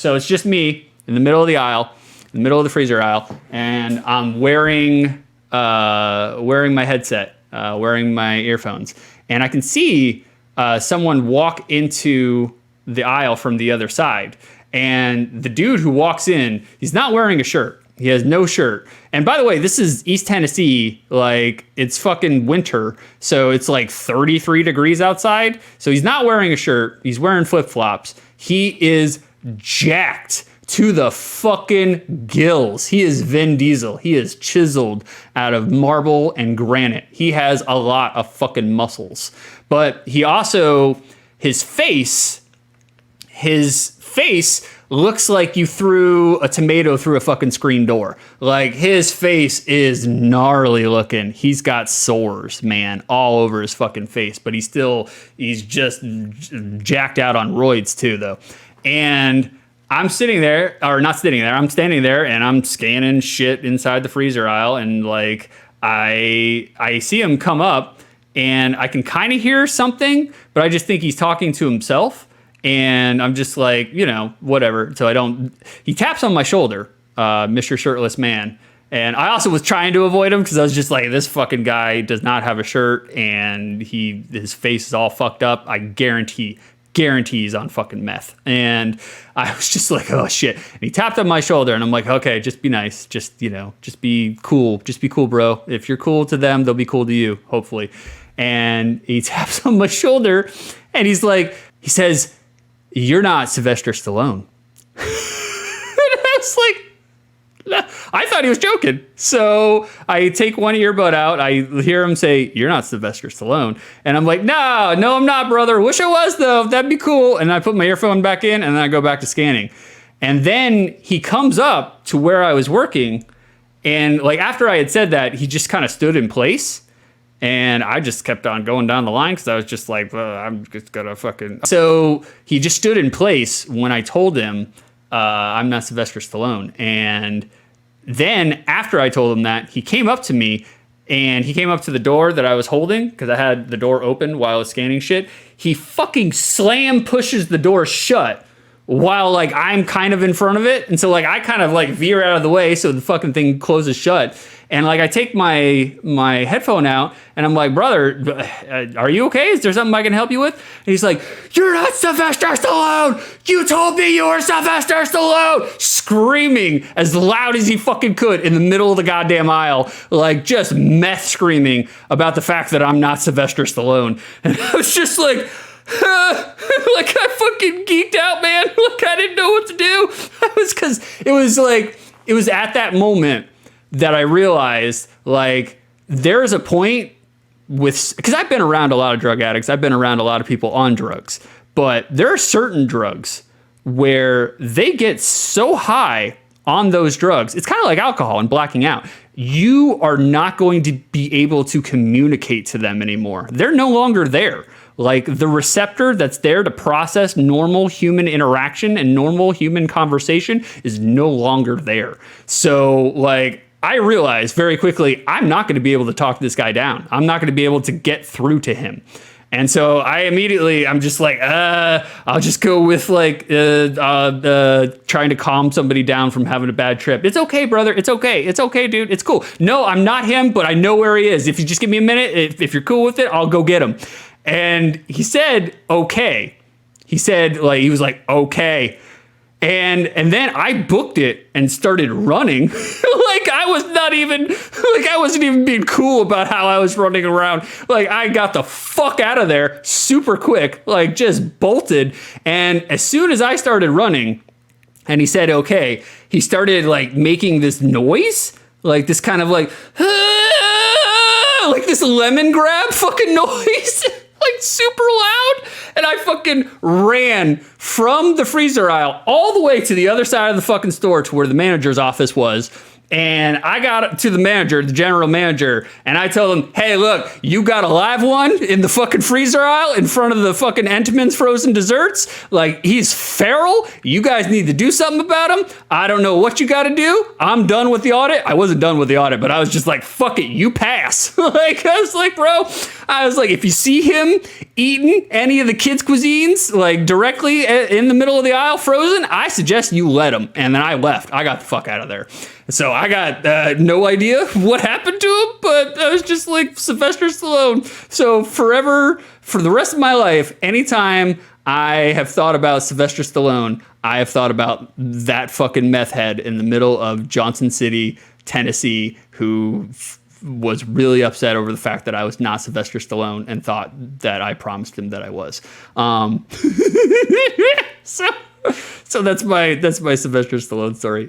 So it's just me in the middle of the aisle, in the middle of the freezer aisle, and I'm wearing my headset, wearing my earphones, and I can see someone walk into the aisle from the other side. And the dude who walks in, he's not wearing a shirt. He has no shirt. And by the way, this is East Tennessee. Like, it's fucking winter. So it's like 33 degrees outside. So he's not wearing a shirt. He's wearing flip-flops. He is jacked to the fucking gills. He is Vin Diesel. He is chiseled out of marble and granite. He has a lot of fucking muscles. But he also, his face looks like you threw a tomato through a fucking screen door. Like, his face is gnarly looking. He's got sores, man, all over his fucking face. But he's just jacked out on roids too, though. And I'm sitting there, or not sitting there, I'm standing there and I'm scanning shit inside the freezer aisle. And like, I see him come up and I can kind of hear something, but I just think he's talking to himself. And I'm just like, whatever. So he taps on my shoulder, Mr. Shirtless Man. And I also was trying to avoid him because I was just like, this fucking guy does not have a shirt and his face is all fucked up. I guarantee he's on fucking meth. And I was just like, oh shit. And he tapped on my shoulder and I'm like, okay, just be nice. Just be cool. Just be cool, bro. If you're cool to them, they'll be cool to you, hopefully. And he taps on my shoulder and he says, "You're not Sylvester Stallone." And I was like, I thought he was joking. So I take one earbud out. I hear him say, "You're not Sylvester Stallone." And I'm like, no, I'm not, brother. Wish I was, though. That'd be cool. And I put my earphone back in and then I go back to scanning. And then he comes up to where I was working. And like, after I had said that, he just kind of stood in place. And I just kept on going down the line because I was just like, well, I'm just gonna fucking... So he just stood in place when I told him I'm not Sylvester Stallone. And then after I told him that, he came up to me and he came up to the door that I was holding because I had the door open while I was scanning shit. He fucking pushes the door shut while like I'm kind of in front of it. And so like I kind of like veer out of the way so the fucking thing closes shut. And like I take my headphone out and I'm like, brother, are you okay? Is there something I can help you with? And he's like, "You're not Sylvester Stallone! You told me you were Sylvester Stallone!" Screaming as loud as he fucking could in the middle of the goddamn aisle. Like just meth screaming about the fact that I'm not Sylvester Stallone. And I was just like, like I fucking geeked out, man. Like I didn't know what to do. It was at that moment that I realized, like, there is a point because I've been around a lot of drug addicts. I've been around a lot of people on drugs. But there are certain drugs where they get so high on those drugs. It's kind of like alcohol and blacking out. You are not going to be able to communicate to them anymore. They're no longer there. Like the receptor that's there to process normal human interaction and normal human conversation is no longer there. So like, I realized very quickly, I'm not going to be able to talk this guy down. I'm not going to be able to get through to him. And so I'm just like, I'll just go with like trying to calm somebody down from having a bad trip. It's okay, brother. It's okay. It's okay, dude. It's cool. No, I'm not him, but I know where he is. If you just give me a minute, if you're cool with it, I'll go get him. And he said, okay. He was like, okay. And then I booked it and started running. Like I wasn't even being cool about how I was running around. Like I got the fuck out of there super quick, like just bolted. And as soon as I started running and he said, okay, he started like making this noise, like this kind of like this lemon grab fucking noise. Like super loud, and I fucking ran from the freezer aisle all the way to the other side of the fucking store to where the manager's office was, And I got to the manager, the general manager, and I told him, hey, look, you got a live one in the fucking freezer aisle in front of the fucking Entenmann's frozen desserts. Like, he's feral. You guys need to do something about him. I don't know what you got to do. I'm done with the audit. I wasn't done with the audit, but I was just like, fuck it, you pass. Like, I was like, bro, if you see him eating any of the kids' cuisines, like directly in the middle of the aisle frozen, I suggest you let him. And then I left. I got the fuck out of there. So I got no idea what happened to him, but I was just like Sylvester Stallone. So forever, for the rest of my life, anytime I have thought about Sylvester Stallone, I have thought about that fucking meth head in the middle of Johnson City, Tennessee, who was really upset over the fact that I was not Sylvester Stallone and thought that I promised him that I was. So that's my Sylvester Stallone story.